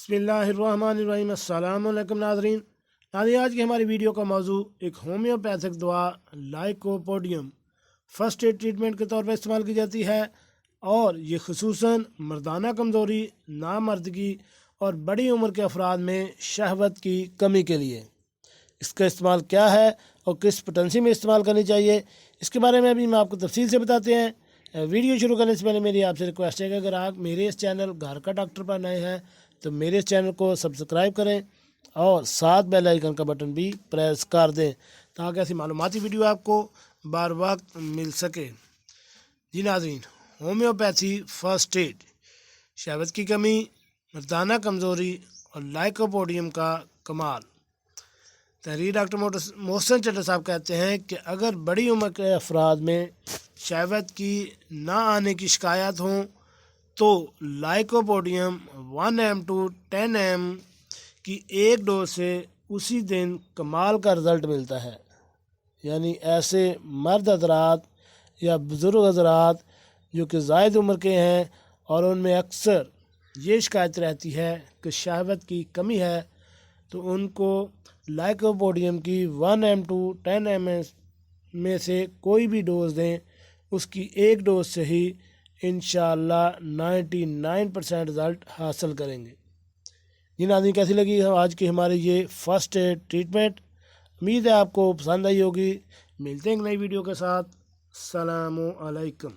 बिस्मिल्लाहिर्रहमानिर्रहीम। अस्सलाम वालेकुम नाज़रीन। आज की हमारी वीडियो का मौजू एक होम्योपैथिक दवा लाइकोपोडियम फर्स्ट एड ट्रीटमेंट के तौर पर इस्तेमाल की जाती है और ये खुसूसन मर्दाना कमज़ोरी, नामर्दगी और बड़ी उम्र के अफराद में शहवत की कमी के लिए। इसका इस्तेमाल क्या है और किस पोटेंसी में इस्तेमाल करनी चाहिए, इसके बारे में अभी हम आपको तफसील से बताते हैं। वीडियो शुरू करने से पहले मेरी आपसे रिक्वेस्ट है कि अगर आप मेरे इस चैनल घर का डॉक्टर पर नए हैं तो मेरे इस चैनल को सब्सक्राइब करें और साथ बेल आइकन का बटन भी प्रेस कर दें ताकि ऐसी मालूमाती वीडियो आपको बार वक्त मिल सके। जी नाज़रीन, होम्योपैथी फर्स्ट एड, शहवत की कमी, मर्दाना कमज़ोरी और लाइकोपोडियम का कमाल। तहरीर डॉक्टर मोहसिन चड्ढा साहब कहते हैं कि अगर बड़ी उम्र के अफराद में शहवत की ना आने की शिकायत हों तो लाइकोपोडियम 1 to 10 की एक डोज से उसी दिन कमाल का रिज़ल्ट मिलता है। यानी ऐसे मर्द हज़रात या बुज़ुर्ग हज़रात जो कि ज़ायद उम्र के हैं और उनमें अक्सर ये शिकायत रहती है कि शहवत की कमी है, तो उनको लाइकोपोडियम की 1 to 10 में से कोई भी डोज़ दें, उसकी एक डोज से ही इंशाअल्लाह 99% रिज़ल्ट हासिल करेंगे। जी नाज़रीन, कैसी लगी आज की हमारी ये फ़र्स्ट एड ट्रीटमेंट? उम्मीद है आपको पसंद आई होगी। मिलते हैं एक नई वीडियो के साथ। अस्सलामु अलैकुम।